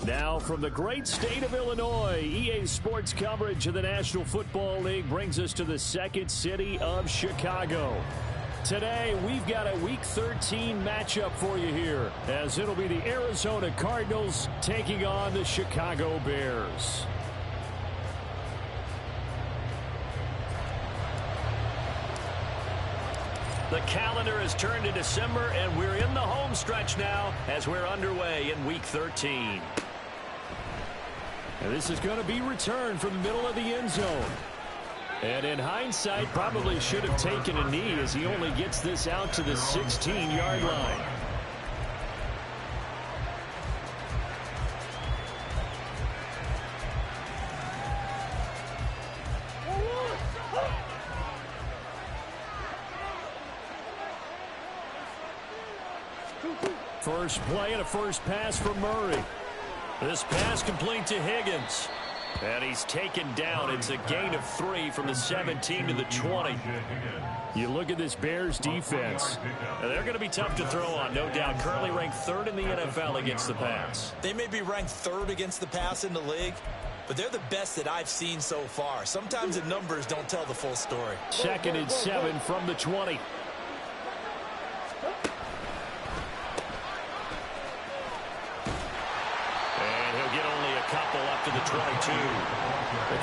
Now from the great state of Illinois, EA Sports coverage of the National Football League brings us to the second city of Chicago. Today, we've got a Week 13 matchup for you here, as it'll be the Arizona Cardinals taking on the Chicago Bears. The calendar has turned to December, and we're in the home stretch now as we're underway in Week 13. And this is going to be returned from the middle of the end zone. And in hindsight, probably should have taken a knee as he only gets this out to the 16-yard line. First play and a first pass for Murray. This pass complete to Higgins. And he's taken down. It's a gain of 3 from the 17 to the 20. You look at this Bears defense. They're going to be tough to throw on, no doubt. Currently ranked 3rd in the NFL against the pass. They may be ranked 3rd against the pass in the league, but they're the best that I've seen so far. Sometimes the numbers don't tell the full story. 2nd and 7 from the 20. Couple up to the 22.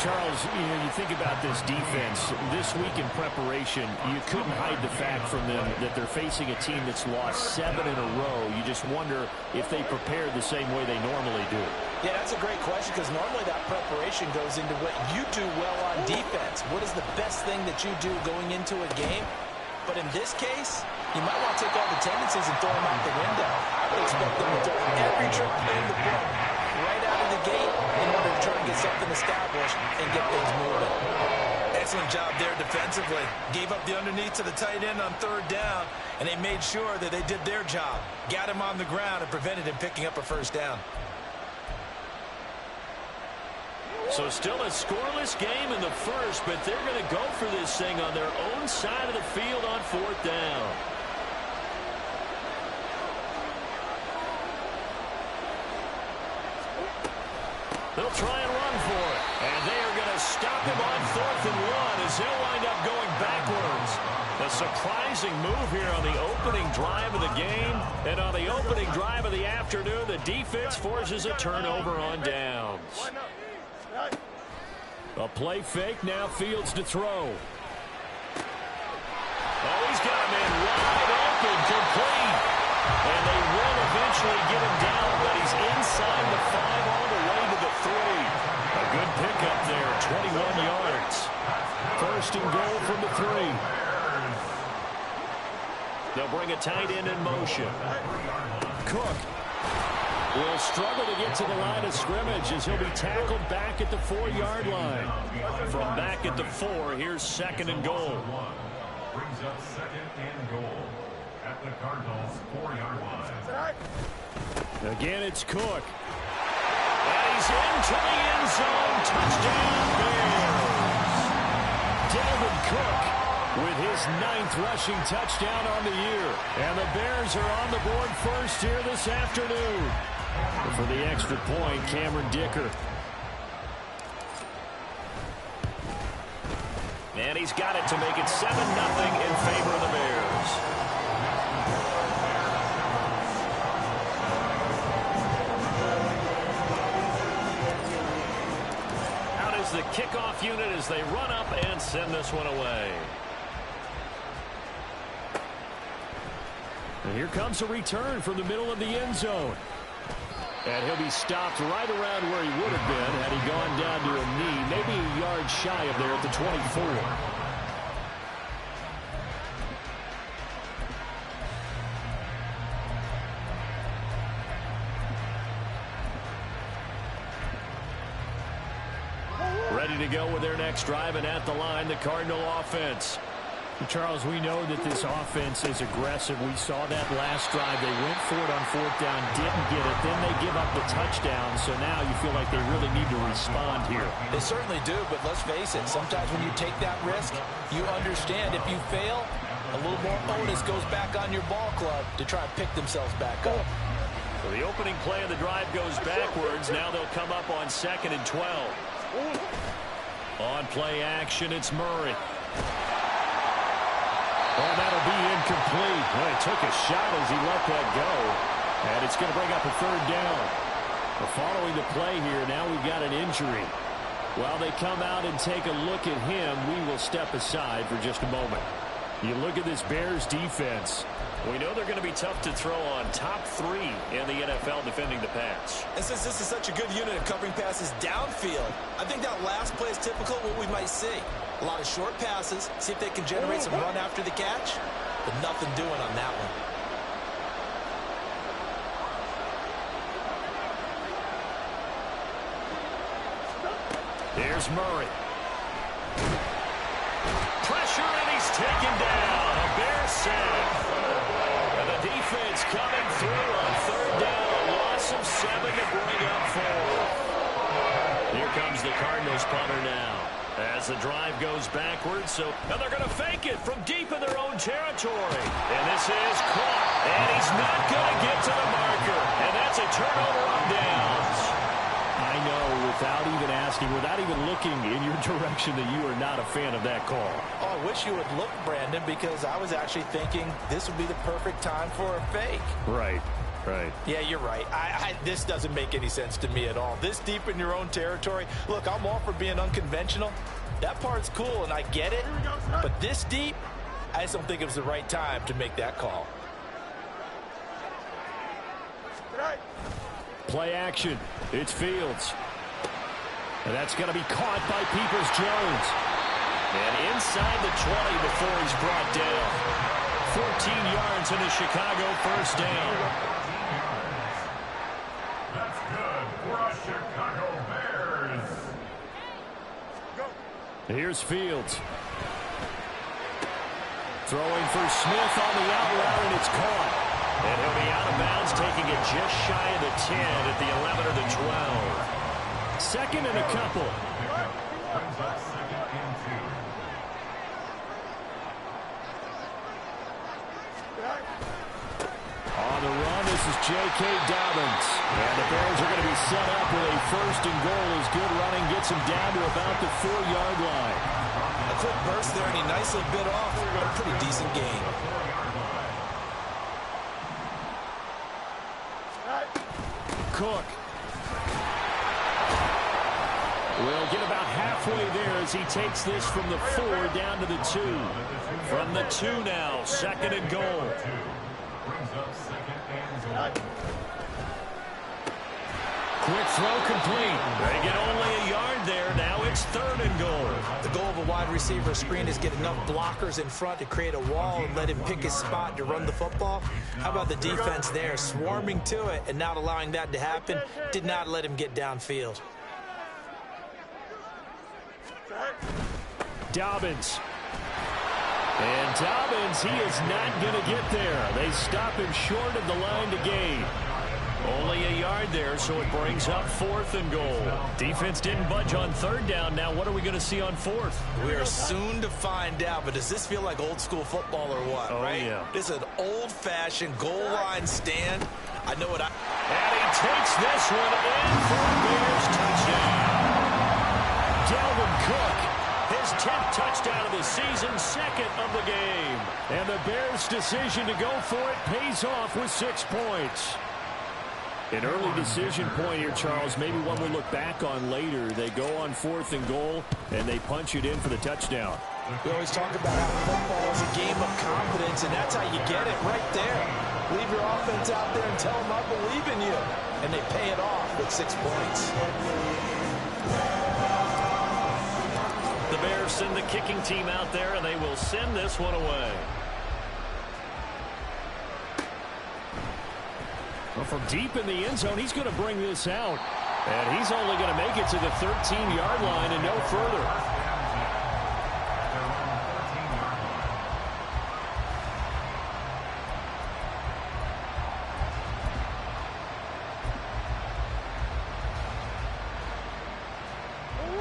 Charles, you think about this defense. This week in preparation, you couldn't hide the fact from them that they're facing a team that's lost 7 in a row. You just wonder if they prepared the same way they normally do. Yeah, that's a great question, because normally that preparation goes into what you do well on defense. What is the best thing that you do going into a game? But in this case, you might want to take all the tendencies and throw them out the window. I would expect them to throw every trick in the book right out of the gate in order to try and get something established and get things moving. Excellent job there defensively. Gave up the underneath to the tight end on 3rd down, and they made sure that they did their job. Got him on the ground and prevented him picking up a first down. So still a scoreless game in the first, but they're going to go for this thing on their own side of the field on 4th down. They'll try and run for it. And they are going to stop him on 4th and 1 as he'll wind up going backwards. A surprising move here on the opening drive of the game. And on the opening drive of the afternoon, the defense forces a turnover on downs. A play fake, now Fields to throw. Oh, he's got him in wide open, complete. And they will eventually get him down, but he's inside the 5 all the way to the 3. A good pickup there, 21 yards. 1st and goal from the 3. They'll bring a tight end in motion. Cook will struggle to get to the line of scrimmage as he'll be tackled back at the 4-yard line. From back at the 4, here's 2nd and goal. Brings up 2nd and goal at the Cardinals' 4-yard line. Again, it's Cook. And he's into the end zone. Touchdown, Bears. Dalvin Cook with his 9th rushing touchdown on the year. And the Bears are on the board first here this afternoon. For the extra point, Cameron Dicker. And he's got it to make it 7-0 in favor of the Bears. Out is the kickoff unit as they run up and send this one away. And here comes a return from the middle of the end zone. And he'll be stopped right around where he would have been had he gone down to a knee, maybe a yard shy of there at the 24. Ready to go with their next drive, and at the line, the Cardinal offense. Charles, we know that this offense is aggressive. We saw that last drive. They went for it on 4th down, didn't get it. Then they give up the touchdown. So now you feel like they really need to respond here. They certainly do, but let's face it. Sometimes when you take that risk, you understand if you fail, a little more onus goes back on your ball club to try and pick themselves back up. So the opening play of the drive goes backwards. Now they'll come up on 2nd and 12. On play action, it's Murray. Oh, that'll be incomplete. Well, he took a shot as he let that go. And it's going to bring up a 3rd down. Well, following the play here, now we've got an injury. While they come out and take a look at him, we will step aside for just a moment. You look at this Bears defense. We know they're going to be tough to throw on. Top 3 in the NFL defending the pass. And since this is such a good unit of covering passes downfield, I think that last play is typical of what we might see. A lot of short passes, see if they can generate some run after the catch, but nothing doing on that one. Here's Murray. Pressure, and he's taken down. A Bear sack. And the defense coming through on 3rd down. A loss of 7 to bring up 4. Here comes the Cardinals punter now. As the drive goes backwards, and they're going to fake it from deep in their own territory. And this is caught. And he's not going to get to the marker. And that's a turnover on downs. I know, without even asking, without even looking in your direction, that you are not a fan of that call. Oh, I wish you would look, Brandon, because I was actually thinking this would be the perfect time for a fake. Right. Yeah, you're right. This doesn't make any sense to me at all. This deep in your own territory. Look, I'm all for being unconventional. That part's cool, and I get it. But this deep, I just don't think it was the right time to make that call. Play action. It's Fields. And that's going to be caught by Peoples-Jones. And inside the 20 before he's brought down. 14 yards in a Chicago 1st down. That's good for a Chicago Bears. Here's Fields. Throwing for Smith on the out route, and it's caught. And he'll be out of bounds, taking it just shy of the 10 at the 11 or the 12. 2nd and a couple. Brings up 2nd and 2. On the run, this is J.K. Dobbins. And the Bears are going to be set up with a 1st and goal as good running gets him down to about the 4-yard line. A quick burst there, and he nicely bit off a pretty decent gain. Cook will get about halfway there as he takes this from the 4 down to the 2. From the 2 now, 2nd and goal. Brings up 2nd and goal. Quick throw complete. They get only a yard there. Now it's 3rd and goal. The goal of a wide receiver screen is get enough blockers in front to create a wall and let him pick his spot to run the football. How about the defense there, swarming to it and not allowing that to happen? Did not let him get downfield. Dobbins. And Dobbins, he is not going to get there. They stop him short of the line to gain. Only a yard there, so it brings up 4th and goal. Defense didn't budge on 3rd down. Now what are we going to see on 4th? We are soon to find out, but does this feel like old school football or what, right? Yeah. This is an old-fashioned goal line stand. I know what And he takes this one in for a Bears touchdown. Dalvin Cook, his 10th touchdown of the season, 2nd of the game. And the Bears' decision to go for it pays off with 6 points. An early decision point here, Charles, maybe one we'll look back on later. They go on 4th and goal, and they punch it in for the touchdown. We always talk about how football is a game of confidence, and that's how you get it right there. Leave your offense out there and tell them I believe in you. And they pay it off with 6 points. The Bears send the kicking team out there, and they will send this one away. Well, from deep in the end zone, he's going to bring this out. And he's only going to make it to the 13-yard line and no further.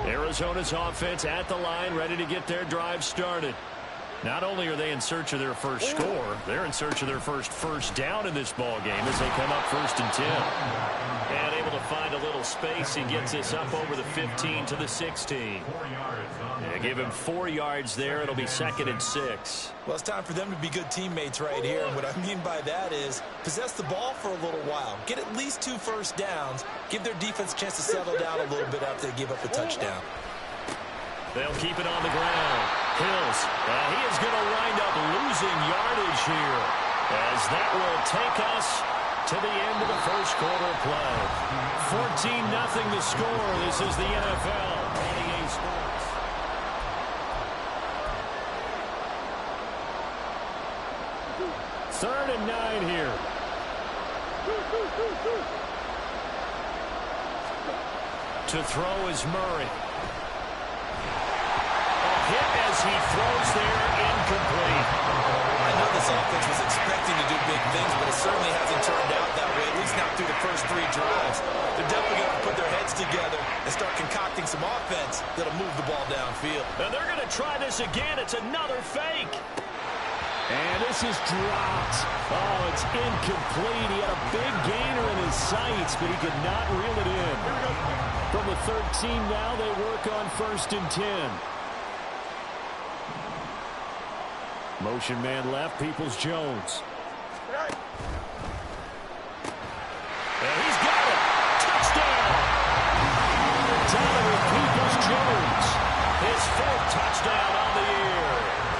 Arizona's offense at the line, ready to get their drive started. Not only are they in search of their first score, they're in search of their first down in this ball game as they come up 1st and 10. And able to find a little space. He gets this up over the 15 to the 16. They give him 4 yards there. It'll be 2nd and 6. Well, it's time for them to be good teammates right here. And what I mean by that is possess the ball for a little while. Get at least 2 first downs. Give their defense a chance to settle down a little bit after they give up a touchdown. They'll keep it on the ground. Hills, he is going to wind up losing yardage here as that will take us to the end of the first quarter play. 14-0 the score. This is the NFL on EA Sports. Third and 9 here. To throw is Murray. Hit as he throws there, incomplete. I know this offense was expecting to do big things, but it certainly hasn't turned out that way, at least not through the first 3 drives. They're definitely going to put their heads together and start concocting some offense that'll move the ball downfield. And they're going to try this again. It's another fake. And this is dropped. Oh, it's incomplete. He had a big gainer in his sights, but he could not reel it in. From the 13 now, they work on 1st and 10. Motion man left, Peoples-Jones. And he's got it. Touchdown. Donovan Peoples-Jones. His 4th touchdown on the year.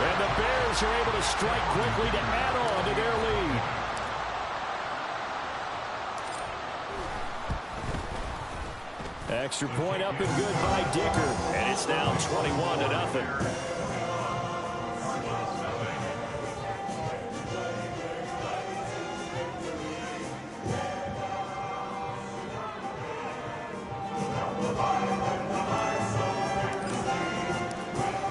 And the Bears are able to strike quickly to add on to their lead. Extra point up and good by Dicker. And it's now 21-0.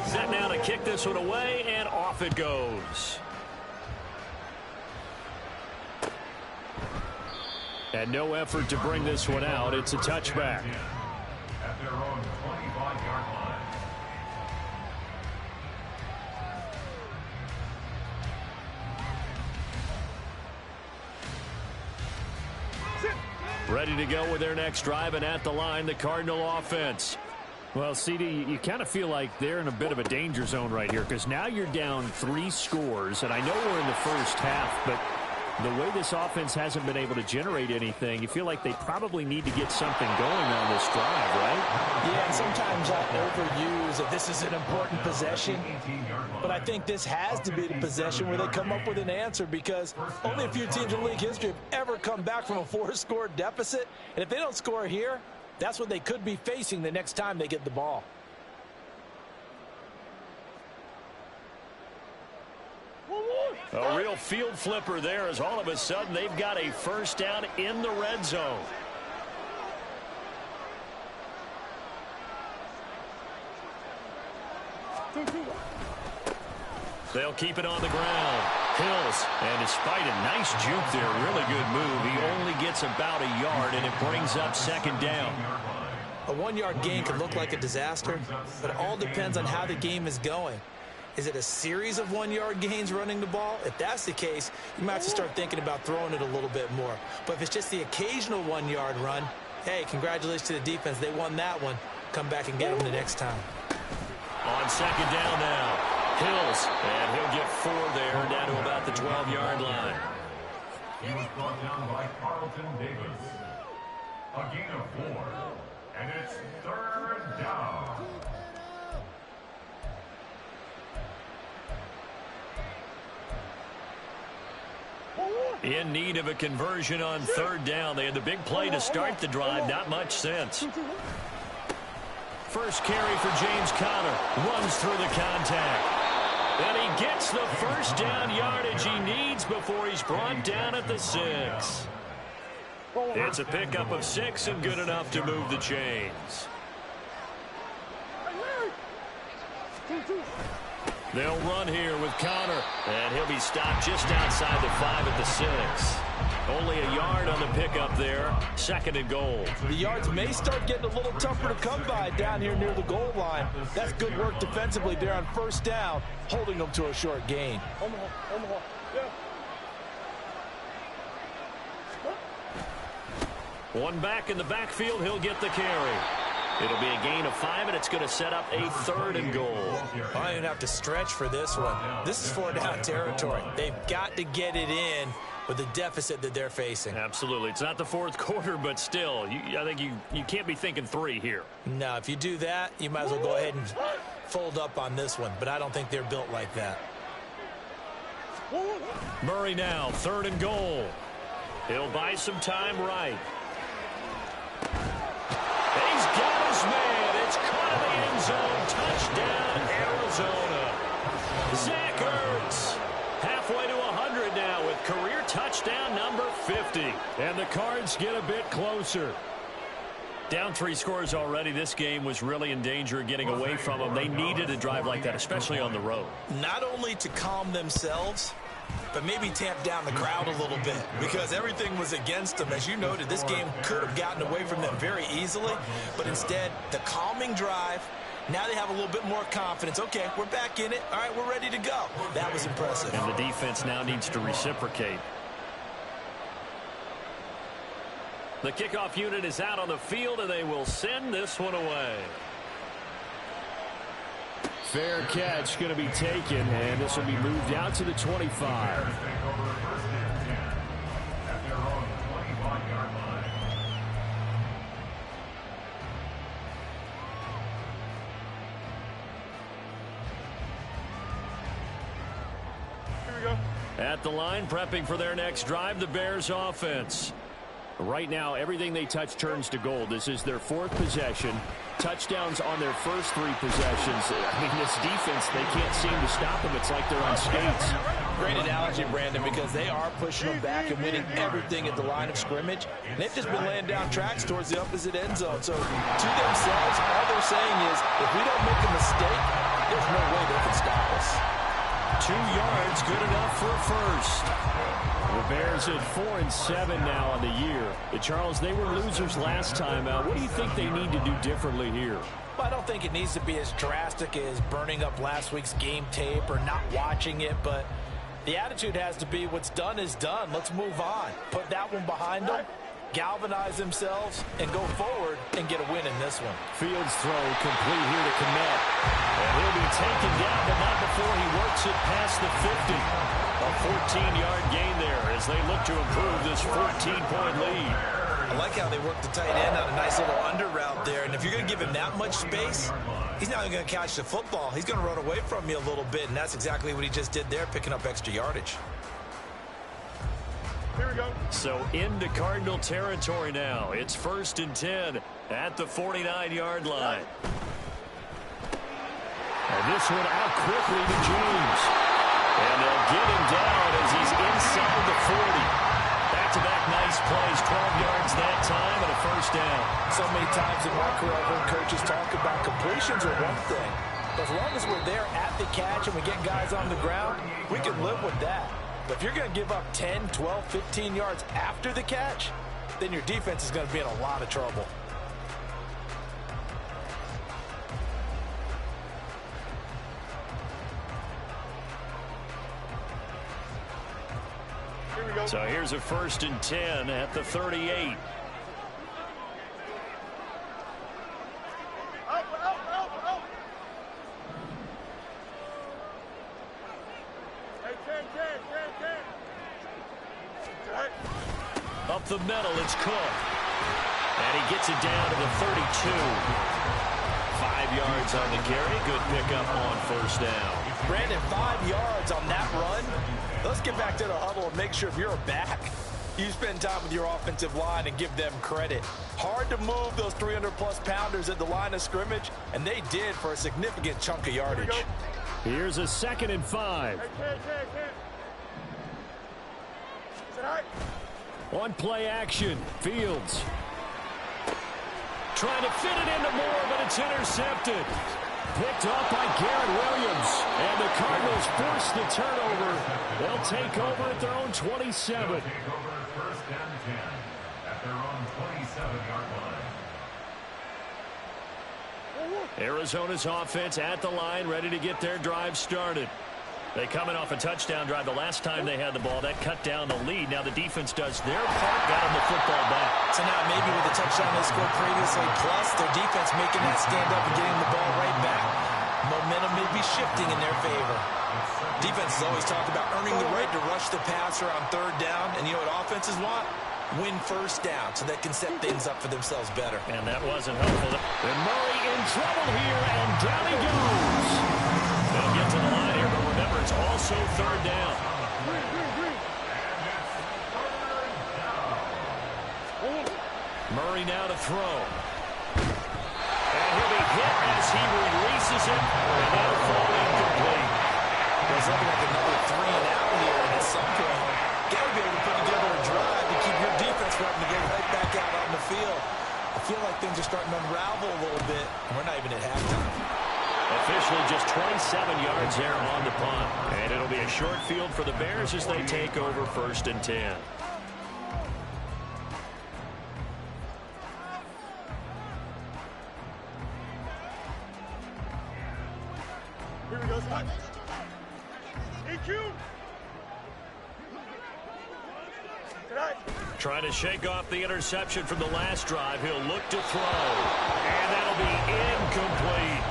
Set now to kick this one away, and off it goes. And no effort to bring this one out. It's a touchback. At their own 25-yard line. Ready to go with their next drive, and at the line, the Cardinal offense. Well, CD, you kind of feel like they're in a bit of a danger zone right here because now you're down 3 scores, and I know we're in the first half, but the way this offense hasn't been able to generate anything, you feel like they probably need to get something going on this drive, right? Yeah, and sometimes I overuse that this is an important possession, but I think this has to be the possession where they come up with an answer because only a few teams in league history have ever come back from a 4-score deficit, and if they don't score here, that's what they could be facing the next time they get the ball. A real field flipper there as all of a sudden they've got a first down in the red zone. They'll keep it on the ground. Hills, and despite a nice juke there, really good move, he only gets about a yard, and it brings up 2nd down. A 1-yard gain can look like a disaster, but it all depends on how the game is going. Is it a series of 1-yard gains running the ball? If that's the case, you might have to start thinking about throwing it a little bit more. But if it's just the occasional 1-yard run, hey, congratulations to the defense. They won that one. Come back and get them the next time. On 2nd down now. Hills, and he'll get 4 there, down to about the 12-yard line. He was brought down by Carlton Davis. A gain of 4, and it's 3rd down. In need of a conversion on 3rd down. They had the big play to start the drive, not much sense. First carry for James Conner, runs through the contact. And he gets the first down yardage he needs before he's brought down at the 6. It's a pickup of 6 and good enough to move the chains. They'll run here with Connor. And he'll be stopped just outside the 5 at the 6. Only a yard on the pickup there. 2nd and goal. The yards may start getting a little tougher to come by down here near the goal line. That's good work defensively there on 1st down, holding them to a short gain. One back in the backfield. He'll get the carry. It'll be a gain of 5, and it's going to set up a 3rd and goal. I don't even have to stretch for this one. This is 4-down territory. They've got to get it in with the deficit that they're facing. Absolutely. It's not the 4th quarter, but still, I think you can't be thinking 3 here. No, if you do that, you might as well go ahead and fold up on this one, but I don't think they're built like that. Murray now, 3rd and goal. He'll buy some time right. He's got his man. It's caught in the end zone. Touchdown, Arizona. Zach Ertz. Halfway to 100 now with career touchdown number 50. And the Cards get a bit closer. Down 3 scores already. This game was really in danger of getting away from them. They needed a drive like that, especially on the road. Not only to calm themselves, but maybe tamp down the crowd a little bit because everything was against them. As you noted, this game could have gotten away from them very easily, but instead, the calming drive, now they have a little bit more confidence. Okay, we're back in it. All right, we're ready to go. That was impressive. And the defense now needs to reciprocate. The kickoff unit is out on the field, and they will send this one away. Fair catch going to be taken, and this will be moved out to the 25. At the line, prepping for their next drive, the Bears offense. Right now, everything they touch turns to gold. This is their 4th possession. Touchdowns on their first 3 possessions. I mean, this defense, they can't seem to stop them. It's like they're on skates. Great analogy, Brandon, because they are pushing them back and winning everything at the line of scrimmage. And they've just been laying down tracks towards the opposite end zone. So, to themselves, all they're saying is, if we don't make a mistake, there's no way they can stop us. 2 yards, good enough for a first. The Bears at 4-7 now on the year. Charles, they were losers last time out. What do you think they need to do differently here? Well, I don't think it needs to be as drastic as burning up last week's game tape or not watching it, but the attitude has to be what's done is done. Let's move on. Put that one behind them, galvanize themselves, and go forward and get a win in this one. Fields throw complete here to Kmet. And he'll be taken down, but not before he works it past the 50. A 14-yard gain there as they look to improve this 14-point lead. I like how they work the tight end on a nice little under route there. And if you're going to give him that much space, he's not even going to catch the football. He's going to run away from you a little bit, and that's exactly what he just did there, picking up extra yardage. Here we go. So into Cardinal territory now. It's 1st and 10 at the 49-yard line. And this one out quickly to James. And they'll get him down as he's inside the 40. Back-to-back nice plays, 12 yards that time and a first down. So many times in my career, I've heard coaches talk about completions are one thing. But as long as we're there at the catch and we get guys on the ground, we can live with that. But if you're going to give up 10, 12, 15 yards after the catch, then your defense is going to be in a lot of trouble. So here's a 1st and 10 at the 38. Up the middle, it's Cook. And he gets it down to the 32. 5 yards on the carry. Good pickup on first down. Brandon, 5 yards on that run. Let's get back to the huddle and make sure if you're back, you spend time with your offensive line and give them credit. Hard to move those 300-plus pounders at the line of scrimmage, and they did for a significant chunk of yardage. Here's a 2nd and 5. On play action, Fields. Trying to fit it into Moore, but it's intercepted. Picked off by Garrett Williams. And the Cardinals force the turnover. They'll take over at their own 27. They'll take over first and 10 at their own 27-yard line. Arizona's offense at the line, ready to get their drive started. They coming off a touchdown drive the last time they had the ball. That cut down the lead. Now the defense does their part, got them the football back. So now maybe with the touchdown they scored previously, plus their defense making that stand up and getting the ball right back, momentum may be shifting in their favor. Defenses always talk about earning the right to rush the passer on third down, and you know what offenses want? Win first down so they can set things up for themselves better. And that wasn't helpful. And Murray in trouble here, and down he goes. They'll get to the line here, but remember, it's also third down. Murray now to throw. And he'll be hit as he releases it, and that'll fall incomplete. There's looking like another 3 and out here, and at some point, got to be able to put together a drive to keep your defense from to go right back out on the field. I feel like things are starting to unravel a little bit, and we're not even at halftime. Officially just 27 yards there on the punt. And it'll be a short field for the Bears as they take over first and 10. Here we go, Scott. EQ. Trying to shake off the interception from the last drive. He'll look to throw. And that'll be incomplete.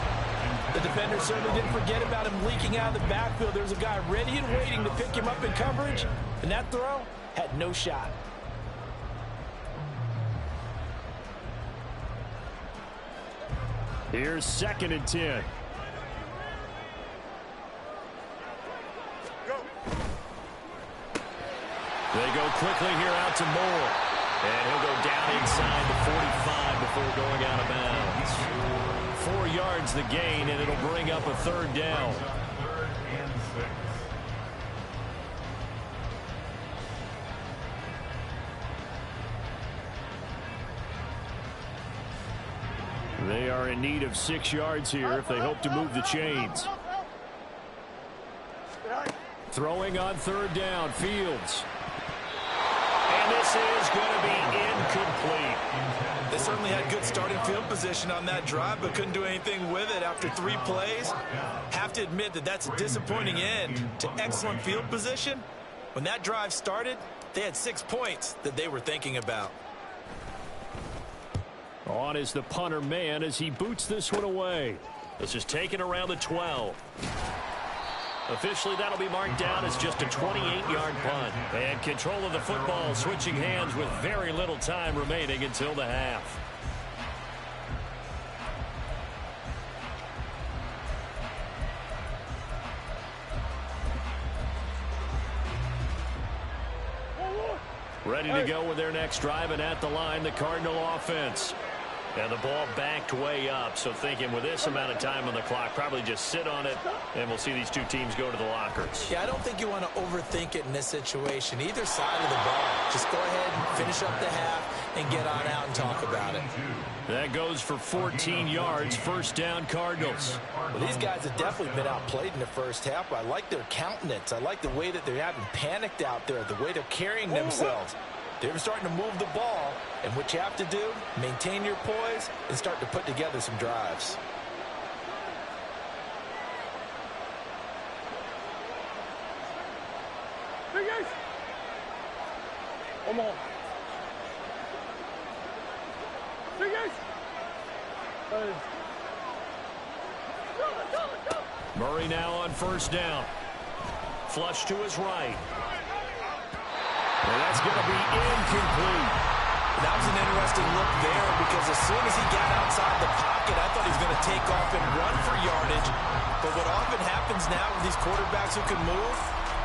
The defender certainly didn't forget about him leaking out of the backfield. There's a guy ready and waiting to pick him up in coverage, and that throw had no shot. Here's second and 10. Go. They go quickly here out to Moore. And he'll go down inside the 45 before going out of bounds. 4 yards the gain, and it'll bring up a third down. Third and 6. They are in need of 6 yards here if they hope to move the chains. Throwing on third down, Fields. And this is going to be incomplete. They certainly had good starting field position on that drive, but couldn't do anything with it after 3 plays. Have to admit that that's a disappointing end to excellent field position. When that drive started, they had 6 points that they were thinking about. On is the punter man as he boots this one away. This is taken around the 12. Officially, that'll be marked down as just a 28-yard punt. And control of the football switching hands with very little time remaining until the half. Ready to go with their next drive, and at the line, the Cardinal offense. And the ball backed way up, so thinking with this amount of time on the clock, probably just sit on it, and we'll see these two teams go to the lockers. Yeah, I don't think you want to overthink it in this situation. Either side of the ball. Just go ahead and finish up the half and get on out and talk about it. That goes for 14 yards, first down Cardinals. Well, these guys have definitely been outplayed in the first half, but I like their countenance. I like the way that they haven't panicked out there, the way they're carrying themselves. They're starting to move the ball, and what you have to do, maintain your poise and start to put together some drives. Kingace. Come on. Kingace. Murray now on first down. Flush to his right. And that's going to be incomplete. That was an interesting look there because as soon as he got outside the pocket, I thought he was going to take off and run for yardage. But what often happens now with these quarterbacks who can move,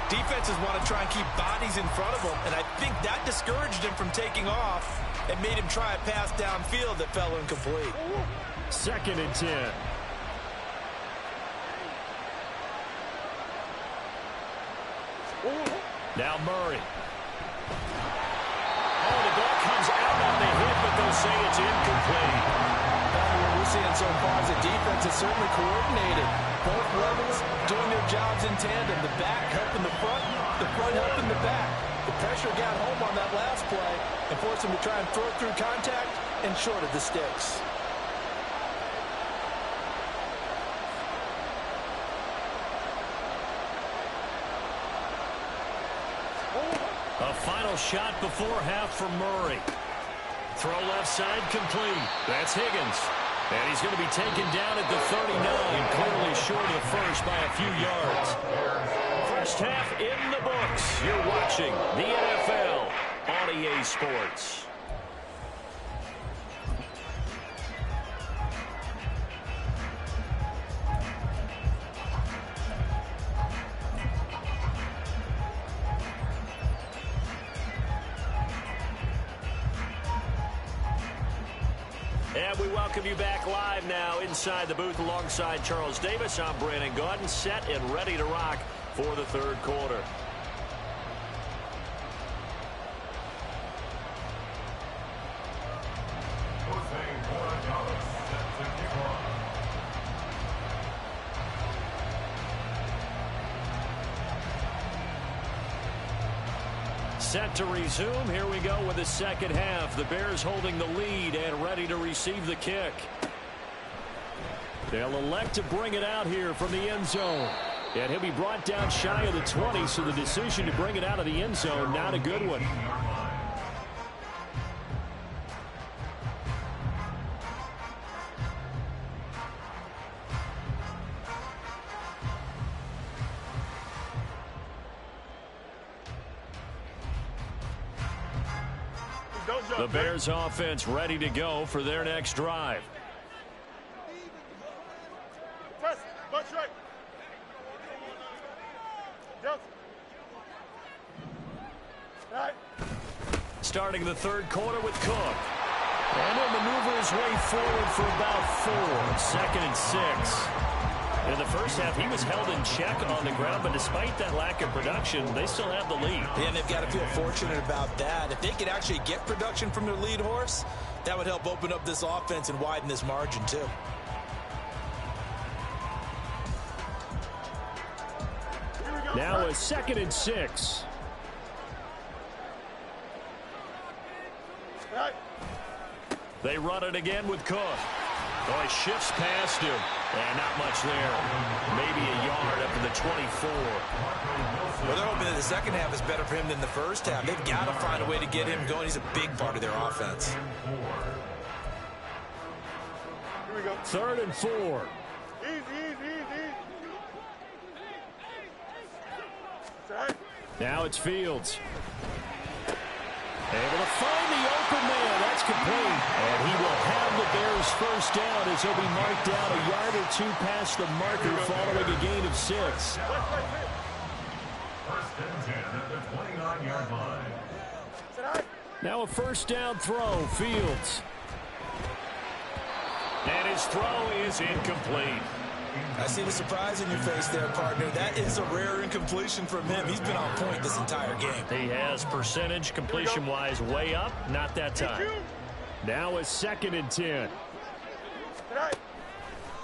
defenses want to try and keep bodies in front of them. And I think that discouraged him from taking off and made him try a pass downfield that fell incomplete. Second and 10. Now Murray. Oh, the ball comes out on the hit, but they'll say it's incomplete. We're seeing so far is the defense is certainly coordinated. Both levels doing their jobs in tandem. The back helping the front helping the back. The pressure got home on that last play and forced him to try and throw it through contact and short of the sticks. A final shot before half for Murray. Throw left side complete. That's Higgins. And he's going to be taken down at the 39, clearly short of the first by a few yards. First half in the books. You're watching the NFL on EA Sports. And we welcome you back live now inside the booth alongside Charles Davis. I'm Brandon Gaudin, set and ready to rock for the third quarter. Set to resume. Here we go with the second half. The Bears holding the lead and ready to receive the kick. They'll elect to bring it out here from the end zone. And he'll be brought down shy of the 20, so the decision to bring it out of the end zone, not a good one. The Bears offense ready to go for their next drive. Press, butt straight. Yes. Right. Starting the third quarter with Cook. And he'll maneuver his way forward for about 4. Second and 6. In the first half, he was held in check on the ground, but despite that lack of production, they still have the lead. Yeah, and they've got to feel fortunate about that. If they could actually get production from their lead horse, that would help open up this offense and widen this margin, too. Now a second and 6. Right. They run it again with Cook. Oh, he shifts past him. And not much there. Maybe a yard up to the 24. Well, they're hoping that the second half is better for him than the first half. They've got to find a way to get him going. He's a big part of their offense. Here we go. Third and 4. Easy, easy, easy. Right. Now it's Fields. Able to find the open man. That's complete. And he will have the Bears first down as he'll be marked down a yard or 2 past the marker following a gain of 6. First and 10 at the 29-yard line. Now a first down throw. Fields. And his throw is incomplete. I see the surprise in your face there, partner. That is a rare incompletion from him. He's been on point this entire game. He has percentage completion-wise way up. Not that time. Now a second and 10.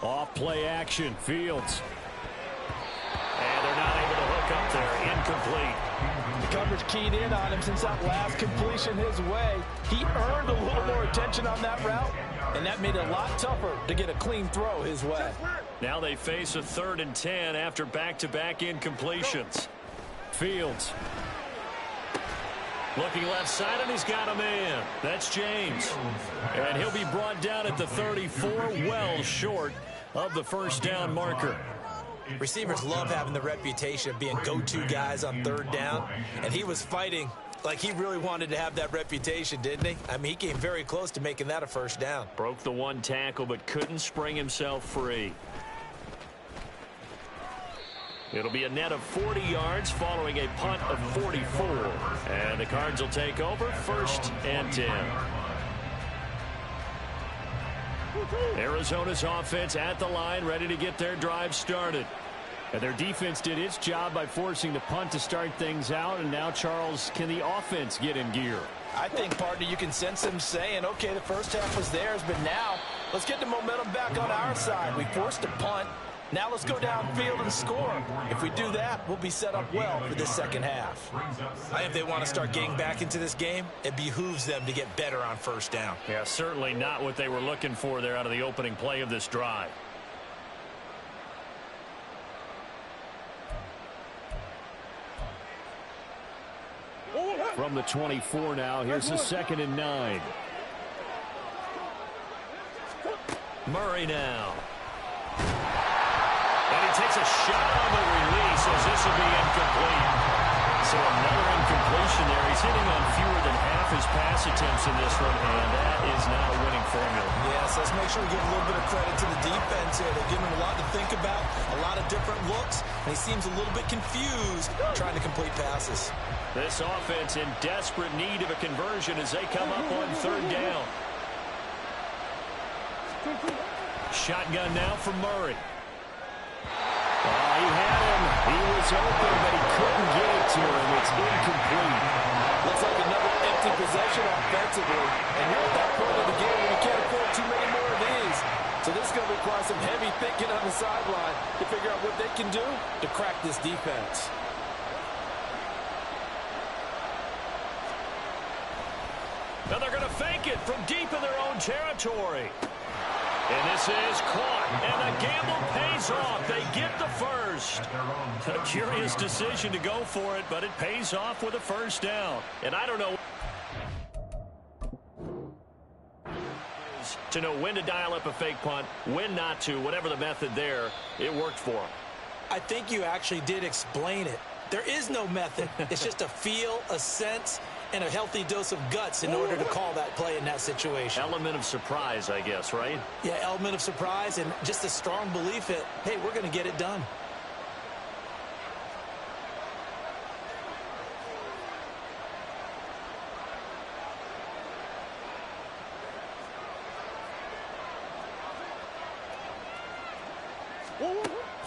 Off play action. Fields. And they're not able to hook up there. Incomplete. The coverage keyed in on him since that last completion his way. He earned a little more attention on that route, and that made it a lot tougher to get a clean throw his way. Now they face a third and 10 after back-to-back incompletions. Fields. Looking left side, and he's got a man. That's James. And he'll be brought down at the 34, well short of the first down marker. Receivers love having the reputation of being go-to guys on third down, and he was fighting like he really wanted to have that reputation, didn't he? I mean, he came very close to making that a first down. Broke the one tackle, but couldn't spring himself free. It'll be a net of 40 yards following a punt of 44. And the Cards will take over, first and 10. Arizona's offense at the line, ready to get their drive started. And their defense did its job by forcing the punt to start things out. And now, Charles, can the offense get in gear? I think, partner, you can sense them saying, okay, the first half was theirs, but now Let's get the momentum back on our side. We forced a punt. Now let's go downfield and score. If we do that, we'll be set up well for this second half. I think if they want to start getting back into this game, it behooves them to get better on first down. Yeah, certainly not what they were looking for there out of the opening play of this drive. From the 24 now, here's the 2nd and 9. Murray now. And he takes a shot on the release as this will be incomplete. So another incompletion there. He's hitting on fewer than half his pass attempts in this one, and that is not a winning formula. Yes, let's make sure we give a little bit of credit to the defense here. They're giving him a lot to think about, a lot of different looks, and he seems a little bit confused trying to complete passes. This offense in desperate need of a conversion as they come up on 3rd down. Shotgun now for Murray. He had him. He was open, but he couldn't get it to him. It's incomplete. Looks like another empty possession offensively. And you're at that point of the game where you can't afford too many more of these. So this is going to require some heavy thinking on the sideline to figure out what they can do to crack this defense. Now they're going to fake it from deep in their own territory. And this is caught, and the gamble pays off. They get the first. A curious decision to go for it, but it pays off with a first down. And I don't know to know when to dial up a fake punt, when not to, whatever the method there, it worked for them. I think you actually did explain it. There is no method. It's just a feel, a sense, and a healthy dose of guts in order to call that play in that situation. Element of surprise, I guess, right? Yeah, element of surprise and just a strong belief that, hey, we're going to get it done.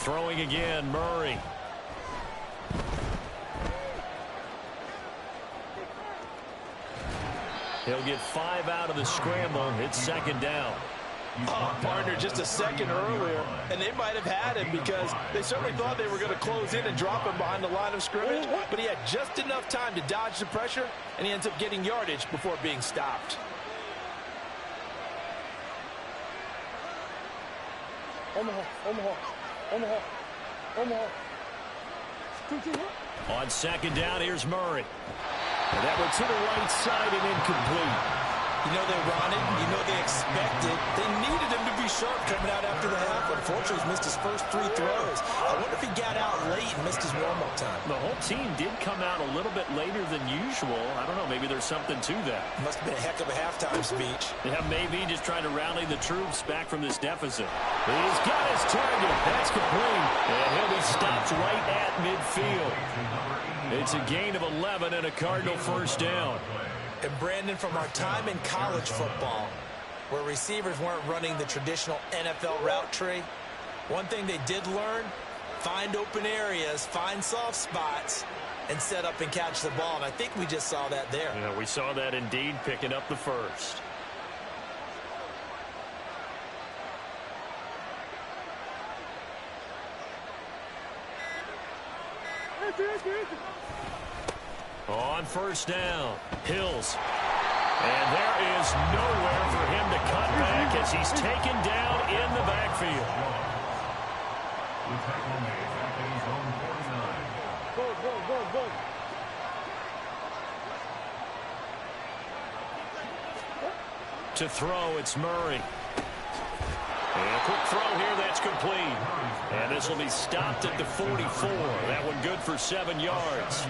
Throwing again, Murray. He'll get 5 out of the scramble. It's 2nd down. Oh, partner, just a second earlier, and they might have had him because they certainly thought they were going to close in and drop him behind the line of scrimmage, but he had just enough time to dodge the pressure, and he ends up getting yardage before being stopped. Omaha. On 2nd down, here's Murray. And that one to the right side and incomplete. You know they wanted, you know they expected. They needed him to be sharp coming out after the half. Unfortunately, he's missed his first 3 throws. I wonder if he got out late and missed his warm-up time. The whole team did come out a little bit later than usual. I don't know, maybe there's something to that. Must have been a heck of a halftime speech. Yeah, maybe just trying to rally the troops back from this deficit. He's got his target. That's complete. And he'll be stopped right at midfield. It's a gain of 11 and a Cardinal first down. And Brandon, from our time in college football, where receivers weren't running the traditional NFL route tree, one thing they did learn, find open areas, find soft spots, and set up and catch the ball. And I think we just saw that there. Yeah, we saw that indeed, picking up the first. On first down, Hills. And there is nowhere for him to cut back as he's taken down in the backfield. Go. To throw, it's Murray. And a quick throw here, that's complete. And this will be stopped at the 44. That one good for 7 yards.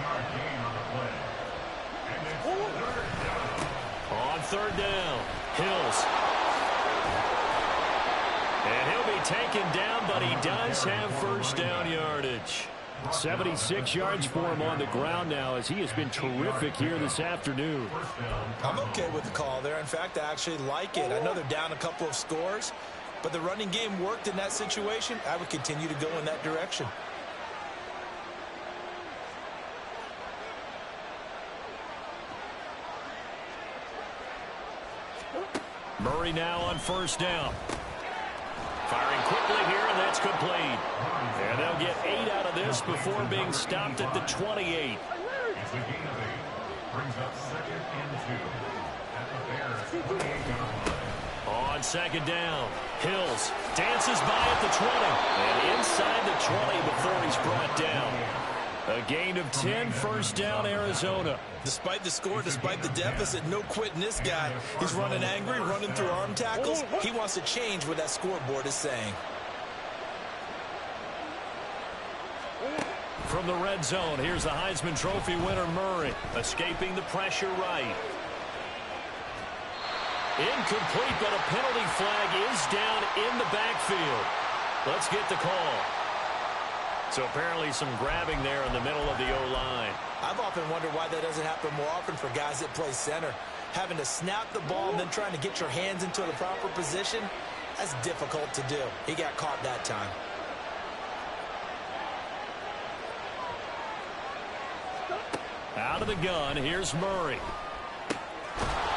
On 3rd down, Hills. And he'll be taken down, but he does have first down yardage. 76 yards for him on the ground now as he has been terrific here this afternoon. I'm okay with the call there. In fact, I actually like it. I know they're down a couple of scores, but the running game worked in that situation. I would continue to go in that direction. Murray now on first down. Firing quickly here, and that's complete. And they'll get 8 out of this before being stopped at the 28. It's a gain of 8. Brings up 2nd and 2 at the Bears' 28-yard line. On second down, Hills dances by at the 20. And inside the 20 before he's brought down. A gain of 10, first down, Arizona. Despite the score, despite the deficit, no quitting this guy. He's running angry, running through arm tackles. He wants to change what that scoreboard is saying. From the red zone, here's the Heisman Trophy winner, Murray, escaping the pressure right. Incomplete, but a penalty flag is down in the backfield. Let's get the call. So apparently some grabbing there in the middle of the O-line. I've often wondered why that doesn't happen more often for guys that play center. Having to snap the ball and then trying to get your hands into the proper position, that's difficult to do. He got caught that time. Out of the gun, here's Murray.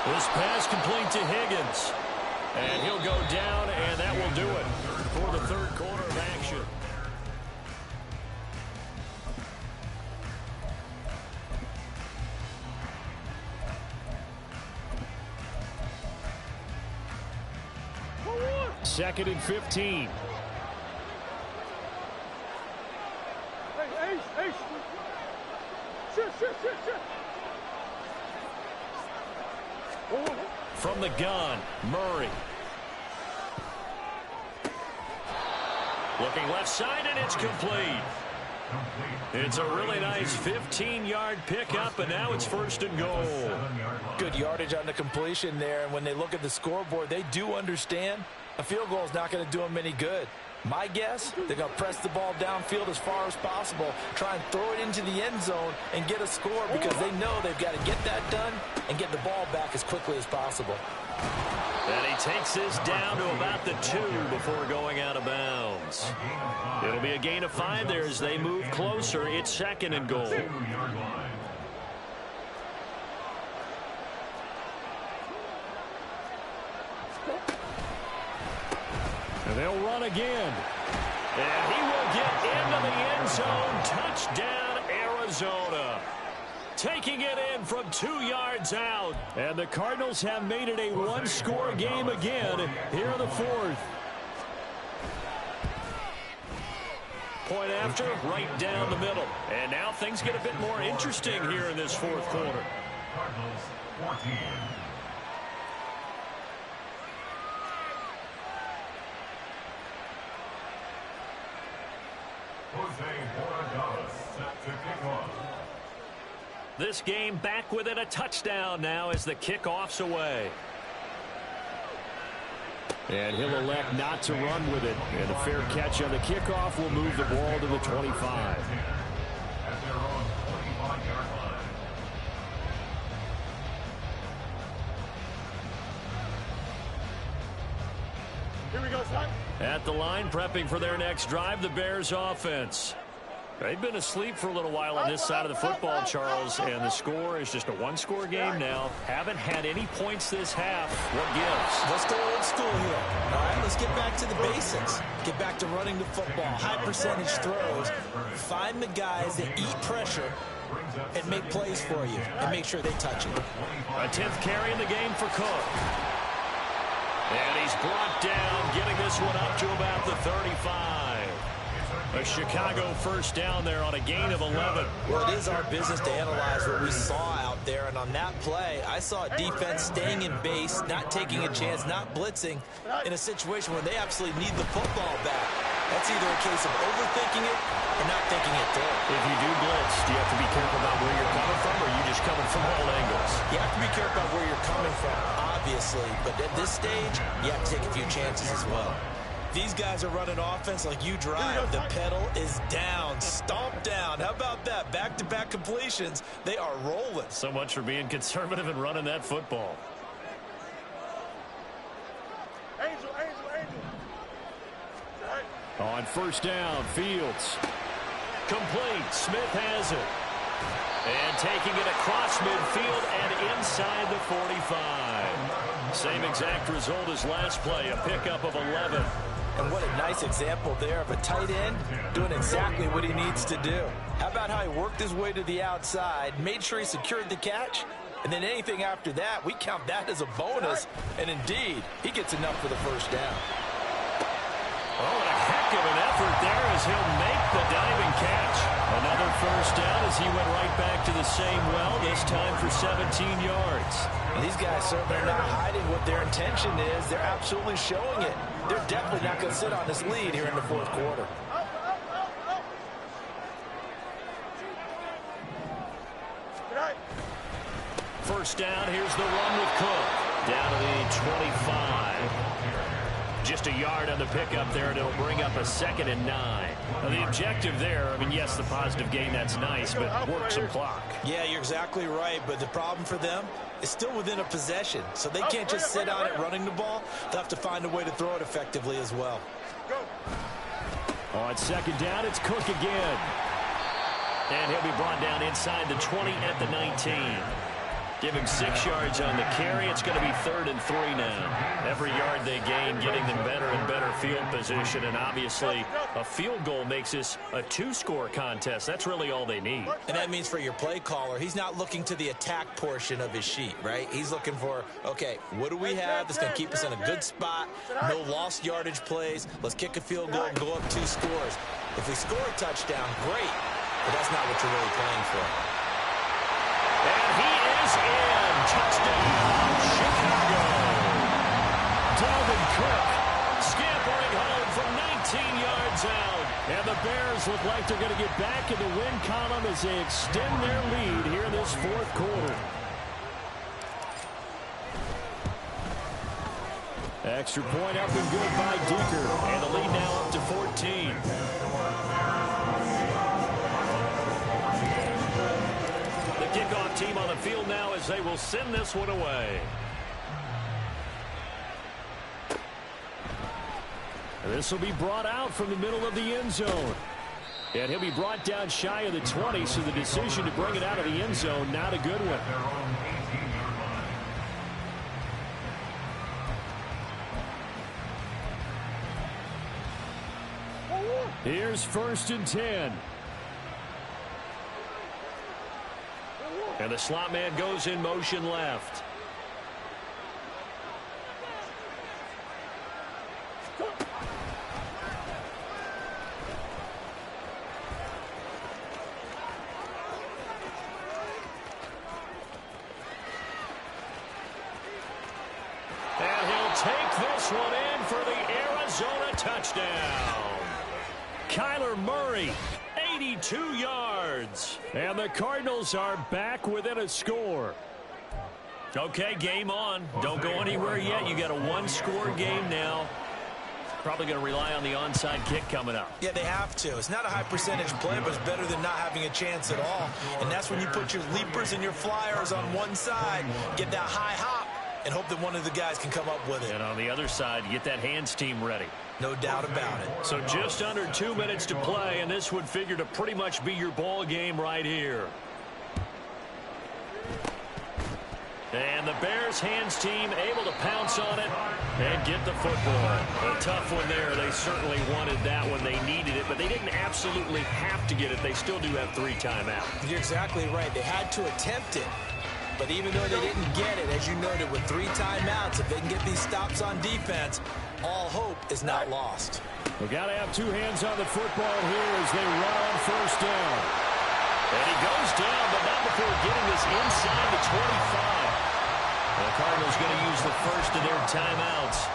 This pass complete to Higgins. And he'll go down, and that will do it for the third quarter of action. Second and 15. Hey, hey, hey. Shit. From the gun, Murray. Looking left side, and it's complete. It's a really nice 15-yard pickup, and now it's first and goal. Good yardage on the completion there, and when they look at the scoreboard, they do understand a field goal is not going to do them any good. My guess, they're going to press the ball downfield as far as possible, try and throw it into the end zone and get a score because they know they've got to get that done and get the ball back as quickly as possible. And he takes this down to about the 2 before going out of bounds. It'll be a gain of 5 there as they move closer. It's second and goal. And they'll run again. And he will get into the end zone. Touchdown, Arizona. Taking it in from 2 yards out. And the Cardinals have made it a one-score game again here in the fourth. Point after, right down the middle. And now things get a bit more interesting here in this fourth quarter. Cardinals 14. Set to kick off. This game back within a touchdown now as the kickoff's away. And he'll elect not to run with it. And a fair catch on the kickoff will move the ball to the 25. At their own 25-yard line. Here we go, son. At the line, prepping for their next drive, the Bears offense. They've been asleep for a little while on this side of the football, Charles, and the score is just a one-score game now. Haven't had any points this half. What gives? Let's go old school here. All right, let's get back to the basics. Get back to running the football, high percentage throws. Find the guys that eat pressure and make plays for you and make sure they touch it. A 10th carry in the game for Cook. And he's brought down, getting this one up to about the 35. A Chicago first down there on a gain of 11. Well, it is our business to analyze what we saw out there, and on that play, I saw a defense staying in base, not taking a chance, not blitzing in a situation where they absolutely need the football back. That's either a case of overthinking it or not thinking it through. If you do blitz, do you have to be careful about where you're coming from, or are you just coming from all angles? You have to be careful about where you're coming from, obviously, but at this stage, you have to take a few chances as well. These guys are running offense like you drive. The pedal is down, stomp down. How about that? Back-to-back completions. They are rolling. So much for being conservative and running that football. Angel. On first down, Fields. Complete. Smith has it. And taking it across midfield and inside the 45. Same exact result as last play, a pickup of 11. And what a nice example there of a tight end doing exactly what he needs to do. How about how he worked his way to the outside, made sure he secured the catch, and then anything after that, we count that as a bonus. And indeed, he gets enough for the first down. Oh, and a heck of an effort there as he'll make the diving catch. Another first down as he went right back to the same well, this time for 17 yards. And these guys certainly are not hiding what their intention is. They're absolutely showing it. They're definitely not going to sit on this lead here in the fourth quarter. First down, here's the run with Cook. Down to the 25. Just a yard on the pickup there, and it'll bring up a 2nd and 9. Now, the objective there, I mean, yes, the positive gain, that's nice, but work some clock. Yeah, you're exactly right, but the problem for them is still within a possession, so they can't just sit on it running the ball. They'll have to find a way to throw it effectively as well. On 2nd down, it's Cook again. And he'll be brought down inside the 20 at the 19. Give him 6 yards on the carry. It's going to be 3rd and 3 now. Every yard they gain, getting them better and better field position. And obviously, a field goal makes this a 2-score contest. That's really all they need. And that means for your play caller, he's not looking to the attack portion of his sheet, right? He's looking for, okay, what do we have that's going to keep us in a good spot? No lost yardage plays. Let's kick a field goal and go up 2 scores. If we score a touchdown, great. But that's not what you're really playing for. And he is in. Touchdown, Chicago. Dalvin Cook scampering home from 19 yards out. And the Bears look like they're going to get back in the win column as they extend their lead here in this fourth quarter. Extra point up and good by Decker. And the lead now up to 14. Kickoff team on the field now as they will send this one away. This will be brought out from the middle of the end zone. And he'll be brought down shy of the 20, so the decision to bring it out of the end zone, not a good one. Here's 1st and 10. And the slot man goes in motion left. And he'll take this one in for the Arizona touchdown. Kyler Murray, 82 yards. And the Cardinals are back within a score. Okay, game on. Don't go anywhere yet. You got a 1-score game now. Probably going to rely on the onside kick coming up. Yeah, they have to. It's not a high percentage play, but it's better than not having a chance at all. And that's when you put your leapers and your flyers on one side, get that high hop, and hope that one of the guys can come up with it. And on the other side, you get that hands team ready. No doubt about it. So just under 2 minutes to play, and this would figure to pretty much be your ball game right here. And the Bears hands team able to pounce on it and get the football. A tough one there. They certainly wanted that one. They needed it, but they didn't absolutely have to get it. They still do have 3 timeouts. You're exactly right. They had to attempt it. But even though they didn't get it, as you noted, with 3 timeouts, if they can get these stops on defense, all hope is not lost. We've got to have 2 hands on the football here as they run on 1st down. And he goes down, but not before getting this inside the 25. The Cardinals going to use the first of their timeouts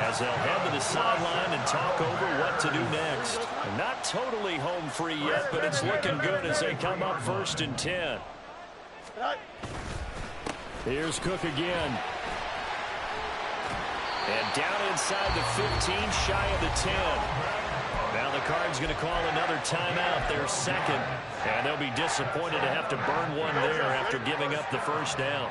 as they'll head to the sideline and talk over what to do next. And not totally home free yet, but it's looking good as they come up 1st and 10. Here's Cook again. And down inside the 15, shy of the 10. Now the Cards going to call another timeout, their 2nd. And they'll be disappointed to have to burn one there after giving up the first down.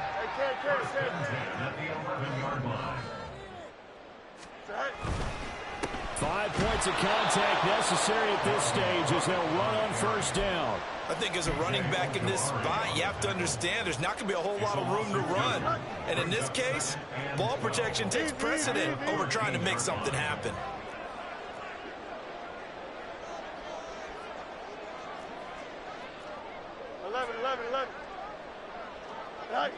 5 points of contact necessary at this stage as they'll run on first down. I think as a running back in this spot, you have to understand there's not going to be a whole lot of room to run. And in this case, ball protection takes precedent over trying to make something happen. Right.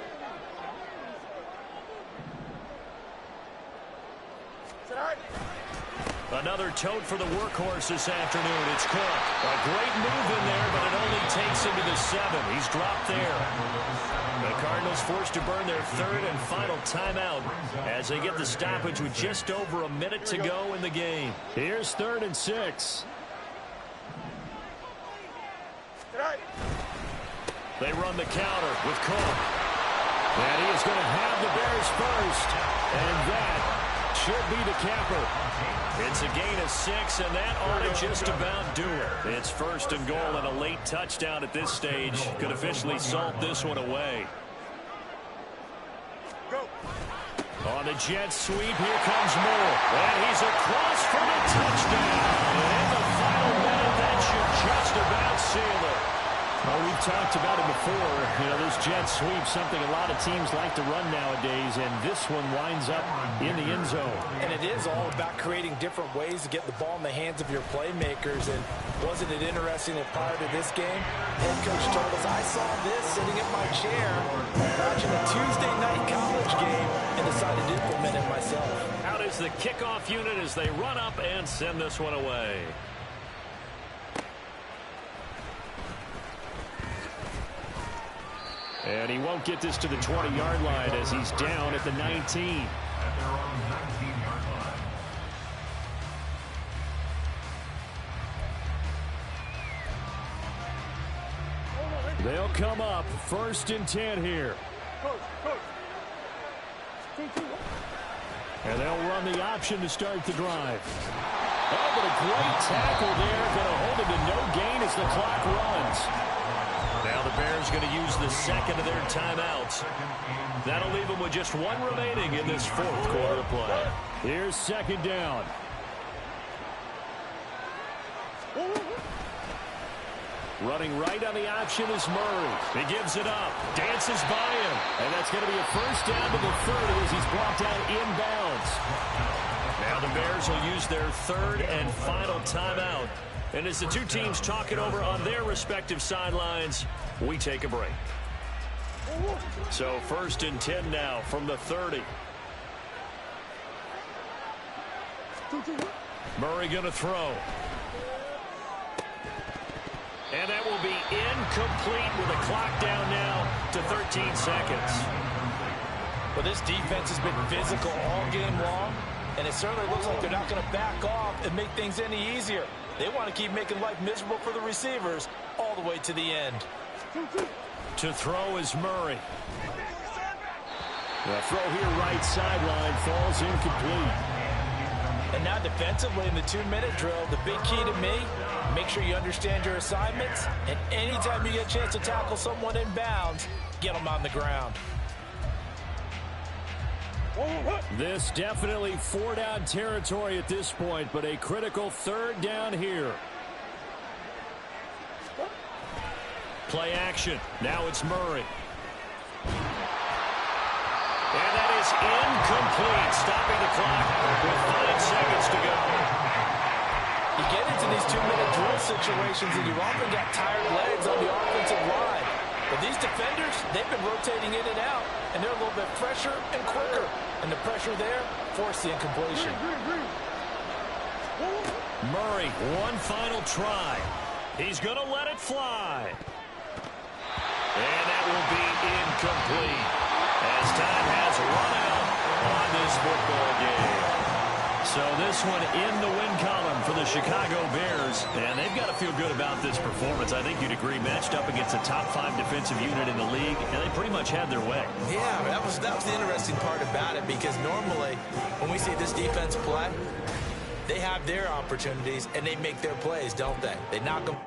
Another tote for the workhorse this afternoon. It's Cook. A great move in there, but it only takes him to the 7. He's dropped there. The Cardinals forced to burn their third and final timeout as they get the stoppage with just over a minute to go in the game. Here's 3rd and 6. They run the counter with Cook. And he is going to have the Bears first. And that should be the capper. It's a gain of 6, and that ought to just about do it. It's 1st and goal, and a late touchdown at this stage could officially salt this one away. On the jet sweep, here comes Moore. And he's across for the touchdown. And in the final minute, that should just about seal it. Well, we've talked about it before. You know, this jet sweep, something a lot of teams like to run nowadays, and this one winds up in the end zone. And it is all about creating different ways to get the ball in the hands of your playmakers. And wasn't it interesting that prior to this game, head coach told us, I saw this sitting in my chair watching a Tuesday night college game and decided to implement it myself. Out is the kickoff unit as they run up and send this one away. And he won't get this to the 20-yard line as he's down at the 19. At their own 19-yard line. They'll come up 1st and 10 here. And they'll run the option to start the drive. Oh, but a great tackle there. Going to hold him to no gain as the clock runs. Now the Bears going to use the 2nd of their timeouts. That'll leave them with just 1 remaining in this 4th quarter play. Here's 2nd down. Running right on the option is Murray. He gives it up, dances by him, and that's going to be a 1st down to the 30 as he's brought down inbounds. Now the Bears will use their 3rd and final timeout. And as the two teams talk it over on their respective sidelines, we take a break. So 1st and 10 now from the 30. Murray going to throw. And that will be incomplete with a clock down now to 13 seconds. Well, this defense has been physical all game long, and it certainly looks like they're not going to back off and make things any easier. They want to keep making life miserable for the receivers all the way to the end. To throw is Murray. The throw here right sideline falls incomplete. And now defensively in the 2-minute drill, the big key to me, make sure you understand your assignments, and anytime you get a chance to tackle someone in bounds, get them on the ground. This definitely 4-down territory at this point, but a critical 3rd down here. Play action. Now it's Murray. And that is incomplete, stopping the clock with 5 seconds to go. You get into these 2-minute drill situations, and you've often got tired legs on the offensive line. But these defenders, they've been rotating in and out, and they're a little bit fresher and quicker. And the pressure there forced the incompletion. Murray, one final try. He's going to let it fly. And that will be incomplete as time has run out on this football game. So this one in the win column for the Chicago Bears. And they've got to feel good about this performance. I think you'd agree, matched up against a top 5 defensive unit in the league, and they pretty much had their way. Yeah, that was the interesting part about it, because normally when we see this defense play, they have their opportunities and they make their plays, don't they? They knock them.